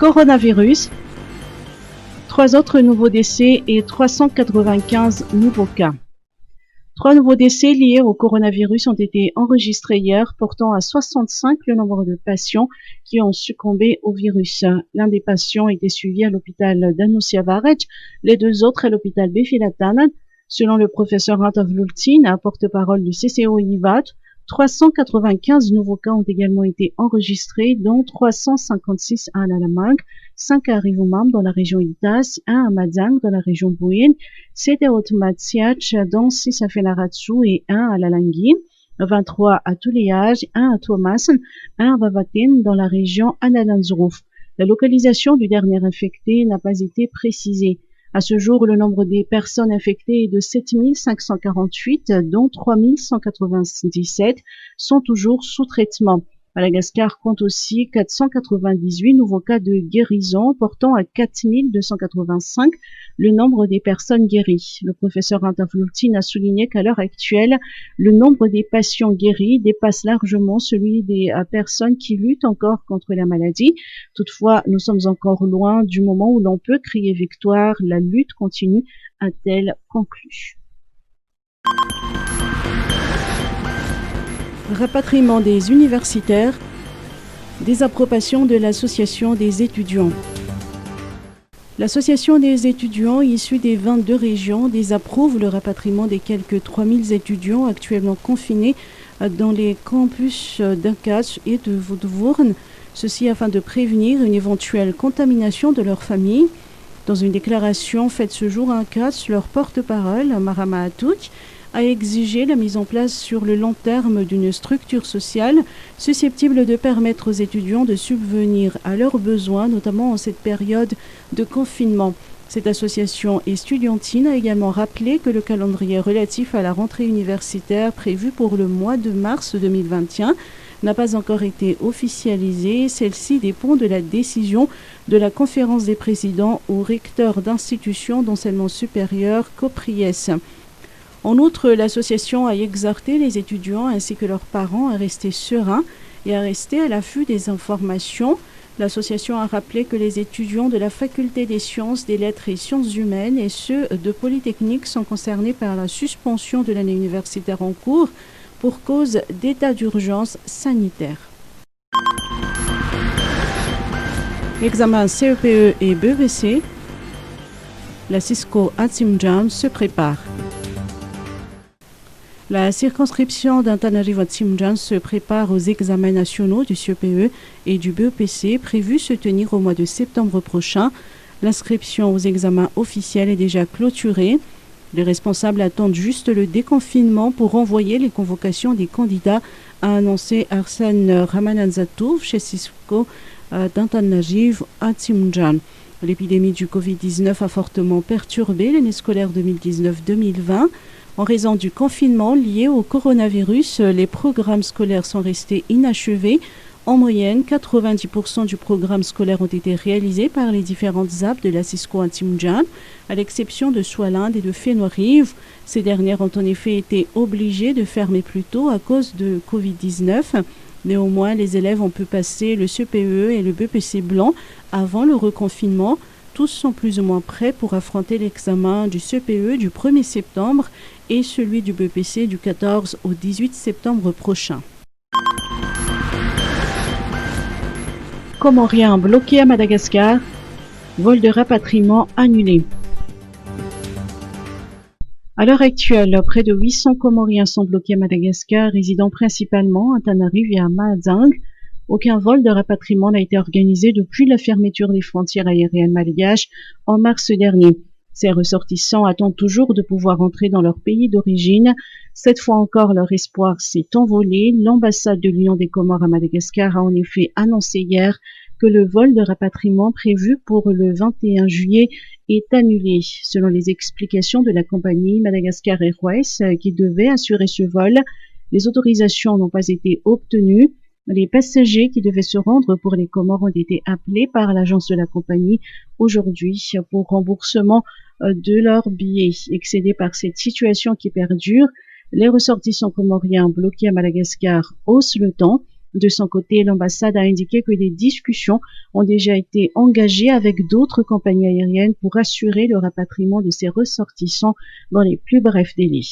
Coronavirus, 3 autres nouveaux décès et 395 nouveaux cas. 3 nouveaux décès liés au coronavirus ont été enregistrés hier, portant à 65 le nombre de patients qui ont succombé au virus. L'un des patients était suivi à l'hôpital d'Anusiavarec, les 2 autres à l'hôpital Befilatan. Selon le professeur Antavlultin, porte-parole du CCO-IVAT, 395 nouveaux cas ont également été enregistrés, dont 356 à Alamanque, 5 à Rivumam dans la région Itas, 1 à Madzang dans la région Bouin, 7 à Otmatsiach, dont 6 à Fenaratsu et 1 à Lalangui, 23 à Touléage, 1 à Tuamasan, 1 à Vavatin dans la région Analanzrouf. La localisation du dernier infecté n'a pas été précisée. À ce jour, le nombre des personnes infectées est de 7 548, dont 3 197 sont toujours sous traitement. Madagascar compte aussi 498 nouveaux cas de guérison, portant à 4 285 le nombre des personnes guéries. Le professeur Antavlultin a souligné qu'à l'heure actuelle, le nombre des patients guéris dépasse largement celui des personnes qui luttent encore contre la maladie. Toutefois, nous sommes encore loin du moment où l'on peut crier victoire. La lutte continue, a-t-elle conclu. Rapatriement des universitaires, désapprobation de l'association des étudiants. L'association des étudiants issus des 22 régions désapprouve le rapatriement des quelques 3000 étudiants actuellement confinés dans les campus d'Ancash et de Vaudvourne, ceci afin de prévenir une éventuelle contamination de leur famille. Dans une déclaration faite ce jour à Ancash, leur porte-parole, Marama Atouk, a exigé la mise en place sur le long terme d'une structure sociale susceptible de permettre aux étudiants de subvenir à leurs besoins, notamment en cette période de confinement. Cette association estudiantine a également rappelé que le calendrier relatif à la rentrée universitaire prévue pour le mois de mars 2021 n'a pas encore été officialisée. Celle-ci dépend de la décision de la conférence des présidents ou recteurs d'institutions d'enseignement supérieur COPRIES. En outre, l'association a exhorté les étudiants ainsi que leurs parents à rester sereins et à rester à l'affût des informations. L'association a rappelé que les étudiants de la faculté des sciences, des lettres et sciences humaines et ceux de Polytechnique sont concernés par la suspension de l'année universitaire en cours pour cause d'état d'urgence sanitaire. Examen CEPE et BEPC, la Cisco Atsimjan se prépare. La circonscription d'Antananarivo-Atsimjan se prépare aux examens nationaux du CEPE et du BEPC prévus se tenir au mois de septembre prochain. L'inscription aux examens officiels est déjà clôturée. Les responsables attendent juste le déconfinement pour envoyer les convocations des candidats, a annoncé Arsène Ramananzatouf chez Cisco d'Antananarivo-Atsimjan. L'épidémie du Covid-19 a fortement perturbé l'année scolaire 2019-2020. En raison du confinement lié au coronavirus, les programmes scolaires sont restés inachevés. En moyenne, 90% du programme scolaire ont été réalisés par les différentes ZAP de la Cisco Atsimjan, à l'exception de Soalinde et de Fénois-Rive. Ces dernières ont en effet été obligées de fermer plus tôt à cause de Covid-19. Néanmoins, les élèves ont pu passer le CPE et le BPC blanc avant le reconfinement. Tous sont plus ou moins prêts pour affronter l'examen du CPE du 1er septembre et celui du BPC du 14 au 18 septembre prochain. Comoriens bloqués à Madagascar, vol de rapatriement annulé. À l'heure actuelle, près de 800 Comoriens sont bloqués à Madagascar, résidant principalement à Tanarive et à Madzang. Aucun vol de rapatriement n'a été organisé depuis la fermeture des frontières aériennes malgaches en mars dernier. Ces ressortissants attendent toujours de pouvoir entrer dans leur pays d'origine. Cette fois encore, leur espoir s'est envolé. L'ambassade de l'Union des Comores à Madagascar a en effet annoncé hier que le vol de rapatriement prévu pour le 21 juillet est annulé. Selon les explications de la compagnie Madagascar Airways qui devait assurer ce vol, les autorisations n'ont pas été obtenues. Les passagers qui devaient se rendre pour les Comores ont été appelés par l'agence de la compagnie aujourd'hui pour remboursement de leurs billets. Excédés par cette situation qui perdure, les ressortissants comoriens bloqués à Madagascar haussent le ton. De son côté, l'ambassade a indiqué que des discussions ont déjà été engagées avec d'autres compagnies aériennes pour assurer le rapatriement de ces ressortissants dans les plus brefs délais.